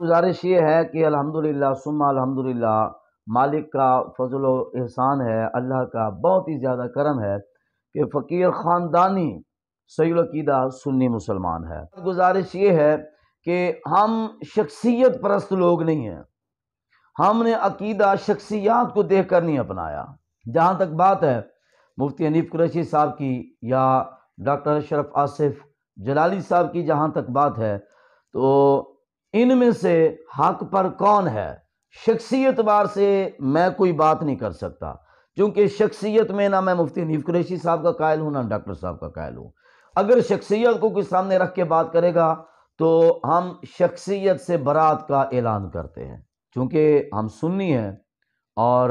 گزارش یہ ہے کہ الحمدللہ ثم الحمدللہ، مالک کا فضل و احسان ہے، اللہ کا بہت ہی زیادہ کرم ہے کہ فقیر خاندانی صحیح العقیدہ سنی مسلمان ہے۔ گزارش یہ ہے کہ ہم شخصیت پرست لوگ نہیں ہیں، ہم نے عقیدہ شخصیات کو دیکھ کر نہیں اپنایا۔ جہاں تک بات ہے مفتی حنیف قریشی صاحب کی یا ڈاکٹر اشرف آصف جلالی صاحب کی، جہاں تک بات ہے تو ان میں سے حق پر کون ہے، شخصی اعتبار سے میں کوئی بات نہیں کر سکتا، کیونکہ شخصیت میں نہ میں مفتی حنیف قریشی صاحب کا قائل ہوں نہ ڈاکٹر صاحب کا قائل ہوں۔ اگر شخصیت کو کوئی سامنے رکھ کے بات کرے گا تو ہم شخصیت سے برات کا اعلان کرتے ہیں، چونکہ ہم سنی ہیں اور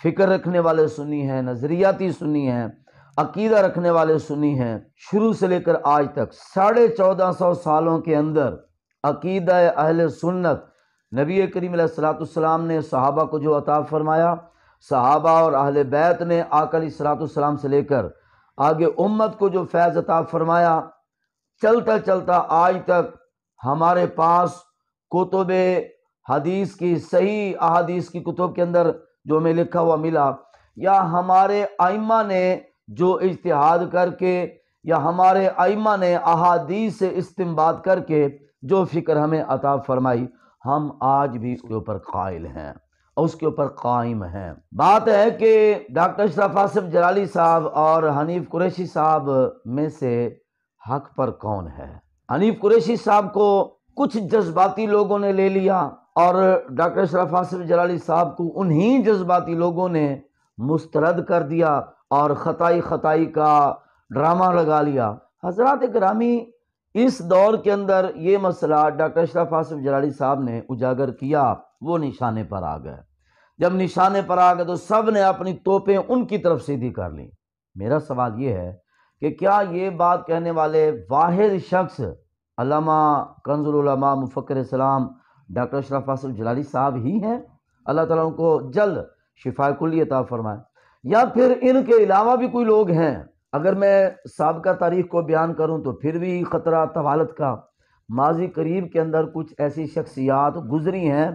فکر رکھنے والے سنی ہیں، نظریاتی سنی ہیں، عقیدہ رکھنے والے سنی ہیں۔ شروع سے لے کر آج تک 1450 سالوں کے اندر عقیدہ اہل سنت نبی کریم علیہ الصلوۃ والسلام نے صحابہ کو جو عطا فرمایا، صحابہ اور اہل بیت نے آقا علیہ الصلوۃ والسلام سے لے کر آگے امت کو جو فیض عطا فرمایا، چلتا چلتا آج تک ہمارے پاس کتب حدیث کی، صحیح احادیث کی کتب کے اندر جو ہمیں لکھا ہوا ملا، یا ہمارے ائمہ نے جو اجتہاد کر کے، یا ہمارے ائمہ نے احادیث سے استنباط کر کے جو فکر ہمیں عطا فرمائی، ہم آج بھی اس کے اوپر قائل ہیں اور اس کے اوپر قائم ہیں۔ بات ہے کہ ڈاکٹر اشرف آصف جلالی صاحب اور حنیف قریشی صاحب میں سے حق پر کون ہے؟ حنیف قریشی صاحب کو کچھ جذباتی لوگوں نے لے لیا اور ڈاکٹر اشرف آصف جلالی صاحب کو انہی جذباتی لوگوں نے مسترد کر دیا اور خطائی کا ڈرامہ لگا لیا۔ حضرات گرامی، اس دور کے اندر یہ مسئلہ ڈاکٹر اشرف آصف جلالی صاحب نے اجاگر کیا، وہ نشانے پر آ گئے۔ جب نشانے پر آ گئے تو سب نے اپنی توپیں ان کی طرف سیدھی کر لیں۔ میرا سوال یہ ہے کہ کیا یہ بات کہنے والے واحد شخص علامہ کنز العلماء مفکر اسلام ڈاکٹر اشرف آصف جلالی صاحب ہی ہیں؟ اللہ تعالیٰ ان کو جلد شفا کلی عطا فرمائے، یا پھر ان کے علاوہ بھی کوئی لوگ ہیں؟ اگر میں سابقہ تاریخ کو بیان کروں تو پھر بھی خطرہ طوالت کا۔ ماضی قریب کے اندر کچھ ایسی شخصیات گزری ہیں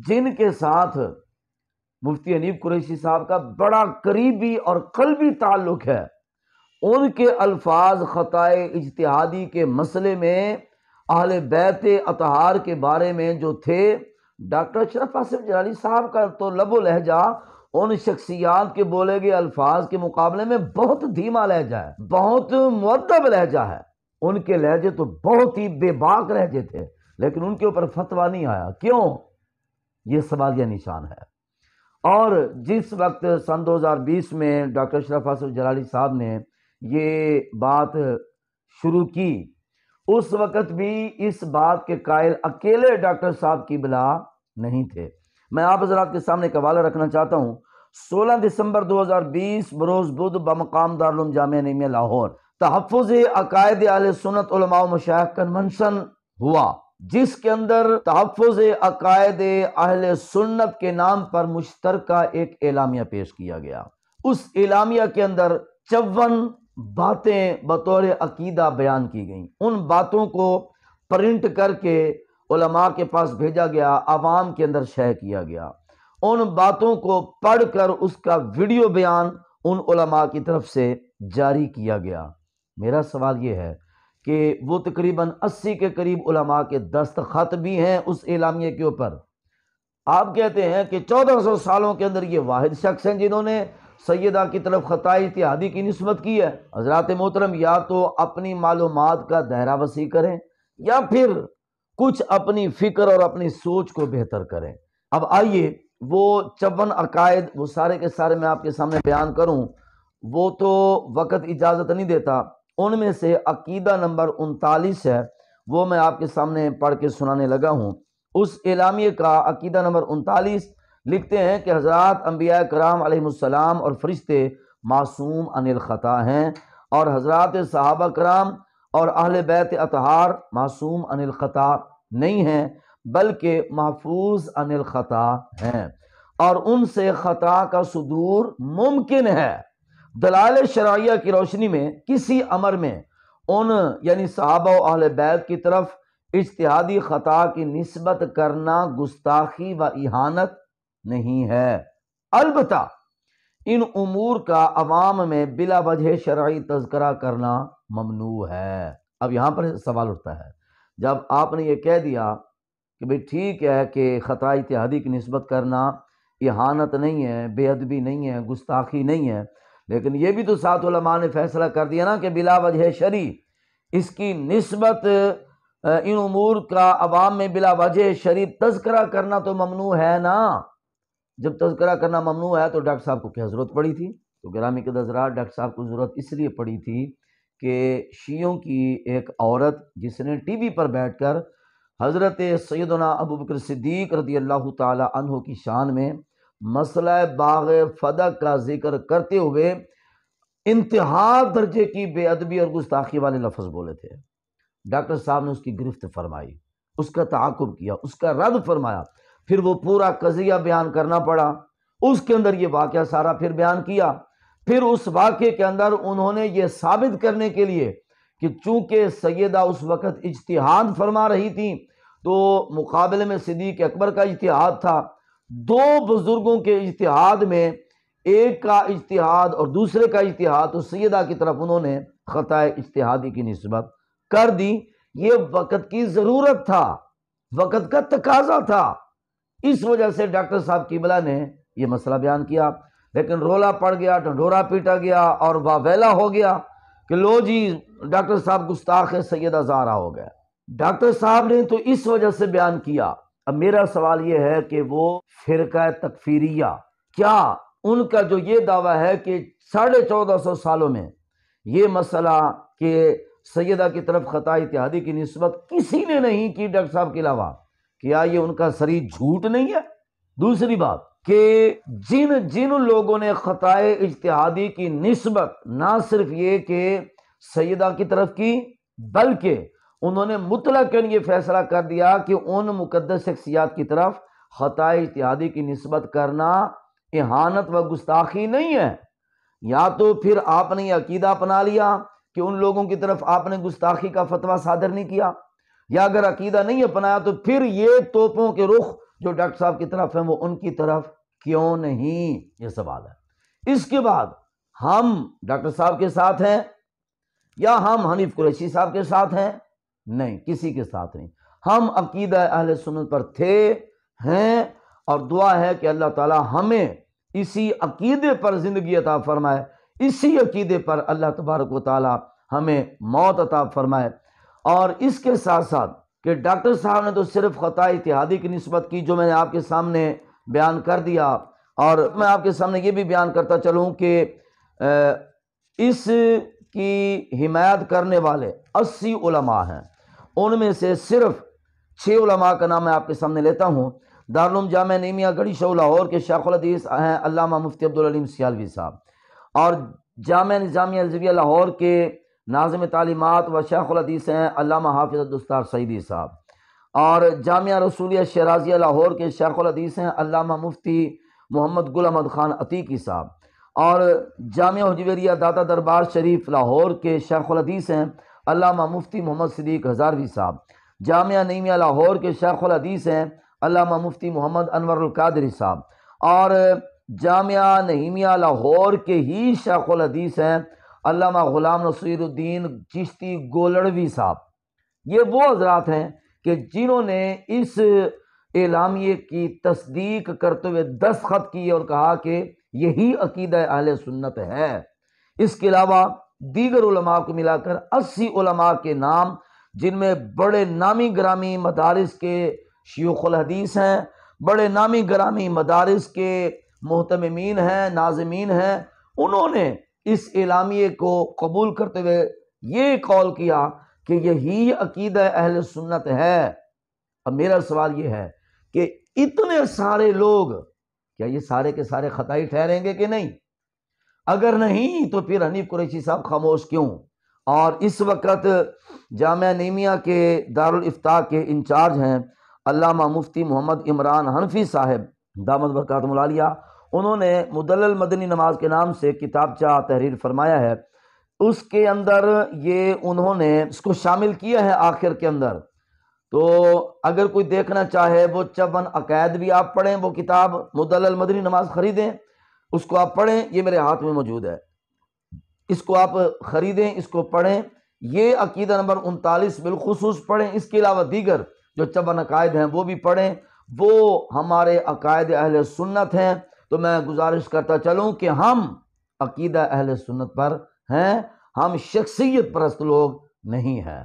جن کے ساتھ مفتی حنیف قریشی صاحب کا بڑا قریبی اور قلبی تعلق ہے۔ ان کے الفاظ خطائے اجتہادی کے مسئلے میں، اہل بیت اطہار کے بارے میں جو تھے، ڈاکٹر اشرف آصف جلالی صاحب کا تو لب و لہجہ ان شخصیات کے بولے گئے الفاظ کے مقابلے میں بہت دھیما لہجہ ہے، بہت مؤدب لہجہ ہے۔ ان کے لہجے تو بہت ہی بے باک لہجے تھے، لیکن ان کے اوپر فتویٰ نہیں آیا۔ کیوں؟ یہ سوالیہ نشان ہے۔ اور جس وقت سن 2020 میں ڈاکٹر اشرف آصف جلالی صاحب نے یہ بات شروع کی، اس وقت بھی اس بات کے قائل اکیلے ڈاکٹر صاحب کی بلا نہیں تھے۔ میں آپ حضرات کے سامنے ایک حوالہ رکھنا چاہتا ہوں۔ 16 دسمبر 2020 بروز بدھ بمقام دارالعلوم جامعہ نعیمیہ لاہور تحفظ عقائد اہل سنت علماء و مشائخ کنونشن ہوا، جس کے اندر تحفظ عقائد اہل سنت کے نام پر مشترکہ ایک اعلامیہ پیش کیا گیا۔ اس اعلامیہ کے اندر 54 باتیں بطور عقیدہ بیان کی گئیں۔ ان باتوں کو پرنٹ کر کے علماء کے پاس بھیجا گیا، عوام کے اندر شائع کیا گیا۔ ان باتوں کو پڑھ کر اس کا ویڈیو بیان ان علماء کی طرف سے جاری کیا گیا۔ میرا سوال یہ ہے کہ وہ تقریباً 80 کے قریب علماء کے دستخط بھی ہیں اس اعلامیہ کے اوپر۔ آپ کہتے ہیں کہ 1400 سالوں کے اندر یہ واحد شخص ہیں جنہوں نے سیدہ کی طرف خطائی اتحادی کی نسبت کی ہے۔ حضرات محترم، یا تو اپنی معلومات کا دائرہ وسیع کریں یا پھر کچھ اپنی فکر اور اپنی سوچ کو بہتر کریں۔ اب آئیے وہ 54 عقائد وہ سارے کے سارے میں آپ کے سامنے بیان کروں، وہ تو وقت اجازت نہیں دیتا۔ ان میں سے عقیدہ نمبر 39 ہے، وہ میں آپ کے سامنے پڑھ کے سنانے لگا ہوں۔ اس اعلامیہ کا عقیدہ نمبر 39 لکھتے ہیں کہ حضرات انبیاء کرام علیہ السلام اور فرشتے معصوم عن الخطا ہیں، اور حضرات صحابہ کرام اور اہل بیت اطہار معصوم عن الخطا نہیں ہیں، بلکہ محفوظ عن الخطا ہیں، اور ان سے خطا کا صدور ممکن ہے۔ دلائل شرعیہ کی روشنی میں کسی امر میں ان یعنی صحابہ و اہل بیت کی طرف اجتہادی خطا کی نسبت کرنا گستاخی و اہانت نہیں ہے، البتہ ان امور کا عوام میں بلا وجہ شرعی تذکرہ کرنا ممنوع ہے۔ اب یہاں پر سوال اٹھتا ہے، جب آپ نے یہ کہہ دیا کہ بھئی ٹھیک ہے کہ خطا اجتہادی کی نسبت کرنا اہانت نہیں ہے، بے ادبی نہیں ہے، گستاخی نہیں ہے، لیکن یہ بھی تو ساتھ علماء نے فیصلہ کر دیا نا کہ بلا وجہ شرعی اس کی نسبت ان امور کا عوام میں بلا وجہ شرعی تذکرہ کرنا تو ممنوع ہے نا۔ جب تذکرہ کرنا ممنوع ہے تو ڈاکٹر صاحب کو کیا ضرورت پڑی تھی؟ تو گرامی کے حضرات، ڈاکٹر صاحب کو ضرورت اس لیے پڑی تھی کہ شیعوں کی ایک عورت جس نے ٹی وی پر بیٹھ کر حضرت سیدنا ابوبکر صدیق رضی اللہ تعالی عنہ کی شان میں مسئلہ باغ فدق کا ذکر کرتے ہوئے انتہا درجے کی بے ادبی اور گستاخی والے لفظ بولے تھے، ڈاکٹر صاحب نے اس کی گرفت فرمائی، اس کا تعاقب کیا، اس کا رد فرمایا، پھر وہ پورا قضیہ بیان کرنا پڑا، اس کے اندر یہ واقعہ سارا پھر بیان کیا، پھر اس واقعے کے اندر انہوں نے یہ ثابت کرنے کے لیے کہ چونکہ سیدہ اس وقت اجتہاد فرما رہی تھیں تو مقابلے میں صدیق اکبر کا اجتہاد تھا، دو بزرگوں کے اجتہاد میں ایک کا اجتہاد اور دوسرے کا اجتہاد، تو سیدہ کی طرف انہوں نے خطا اجتہادی کی نسبت کر دی۔ یہ وقت کی ضرورت تھا، وقت کا تقاضا تھا، اس وجہ سے ڈاکٹر صاحب قبلہ نے یہ مسئلہ بیان کیا، لیکن رولا پڑ گیا، ڈھنڈورا پیٹا گیا اور واویلا ہو گیا کہ لو جی ڈاکٹر صاحب گستاخ سیدہ زہرا ہو گئے۔ ڈاکٹر صاحب نے تو اس وجہ سے بیان کیا۔ اب میرا سوال یہ ہے کہ وہ فرقہ تکفیریہ، کیا ان کا جو یہ دعویٰ ہے کہ 1450 سالوں میں یہ مسئلہ کہ سیدہ کی طرف خطا اجتہادی کی نسبت کسی نے نہیں کی ڈاکٹر صاحب کے علاوہ، کیا یہ ان کا صریح جھوٹ نہیں ہے؟ دوسری بات کہ جن لوگوں نے خطا اجتہادی کی نسبت نہ صرف یہ کہ سیدہ کی طرف کی، بلکہ انہوں نے مطلقاً یہ فیصلہ کر دیا کہ ان مقدس شخصیات کی طرف خطا اجتہادی کی نسبت کرنا اہانت و گستاخی نہیں ہے، یا تو پھر آپ نے یہ عقیدہ اپنا لیا کہ ان لوگوں کی طرف آپ نے گستاخی کا فتویٰ صادر نہیں کیا، یا اگر عقیدہ نہیں اپنایا تو پھر یہ توپوں کے رخ جو ڈاکٹر صاحب کی طرف ہیں وہ ان کی طرف کیوں نہیں؟ یہ سوال ہے۔ اس کے بعد ہم ڈاکٹر صاحب کے ساتھ ہیں یا ہم حنیف قریشی صاحب کے ساتھ ہیں؟ نہیں، کسی کے ساتھ نہیں، ہم عقیدہ اہل سنت پر تھے، ہیں، اور دعا ہے کہ اللہ تعالی ہمیں اسی عقیدے پر زندگی عطا فرمائے، اسی عقیدے پر اللہ تبارک و تعالی ہمیں موت عطا فرمائے۔ اور اس کے ساتھ ساتھ کہ ڈاکٹر صاحب نے تو صرف خطا اجتہادی کی نسبت کی جو میں نے آپ کے سامنے بیان کر دیا، اور میں آپ کے سامنے یہ بھی بیان کرتا چلوں کہ اس کی حمایت کرنے والے 80 علماء ہیں، ان میں سے صرف 6 علماء کا نام میں آپ کے سامنے لیتا ہوں۔ دارالعلوم جامعہ نعیمیہ گڑھی شو لاہور کے شیخ الحدیث ہیں علامہ مفتی عبدالعلیم سیالوی صاحب، اور جامعہ نظامیہ الزاویہ لاہور کے ناظم تعلیمات و شیخ الحدیث ہیں علامہ حافظ عبدالستار سعیدی صاحب، اور جامعہ رسولیہ شیرازیہ لاہور کے شیخ الحدیث ہیں علامہ مفتی محمد گل احمد خان عتیقی صاحب، اور جامعہ حجویریہ داتا دربار شریف لاہور کے شیخ الحدیث ہیں علامہ مفتی محمد صدیق ہزاروی صاحب، جامعہ نعیمیہ لاہور کے شیخ الحدیث ہیں علامہ مفتی محمد انور القادری صاحب، اور جامعہ نعیمیہ لاہور کے ہی شیخ الحدیث ہیں علامہ غلام نصیر الدین چشتی گولڑوی صاحب۔ یہ وہ حضرات ہیں کہ جنہوں نے اس اعلامیے کی تصدیق کرتے ہوئے دستخط کیے اور کہا کہ یہی عقیدہ اہل سنت ہے۔ اس کے علاوہ دیگر علماء کو ملا کر 80 علماء کے نام، جن میں بڑے نامی گرامی مدارس کے شیوخ الحدیث ہیں، بڑے نامی گرامی مدارس کے محتممین ہیں، ناظمین ہیں، انہوں نے اس اعلامیے کو قبول کرتے ہوئے یہ قول کیا کہ یہی عقیدہ اہل سنت ہے۔ اب میرا سوال یہ ہے کہ اتنے سارے لوگ کیا یہ سارے کے سارے خطائی ٹھہریں گے کہ نہیں؟ اگر نہیں تو پھر حنیف قریشی صاحب خاموش کیوں؟ اور اس وقت جامعہ نعیمیہ کے دارالافتاء کے انچارج ہیں علامہ مفتی محمد عمران حنفی صاحب دامت برکاتہم العالیہ، انہوں نے مدلل مدنی نماز کے نام سے کتابچہ تحریر فرمایا ہے، اس کے اندر یہ انہوں نے اس کو شامل کیا ہے آخر کے اندر تو اگر کوئی دیکھنا چاہے وہ 54 عقائد بھی آپ پڑھیں، وہ کتاب مدلل مدنی نماز خریدیں، اس کو آپ پڑھیں، یہ میرے ہاتھ میں موجود ہے، اس کو آپ خریدیں، اس کو پڑھیں۔ یہ عقیدہ نمبر 39 بالخصوص پڑھیں، اس کے علاوہ دیگر جو 54 عقائد ہیں وہ بھی پڑھیں، وہ ہمارے عقائد اہل سنت ہیں۔ تو میں گزارش کرتا چلوں کہ ہم عقیدہ اہل سنت پر ہیں، ہم شخصیت پرست لوگ نہیں ہیں۔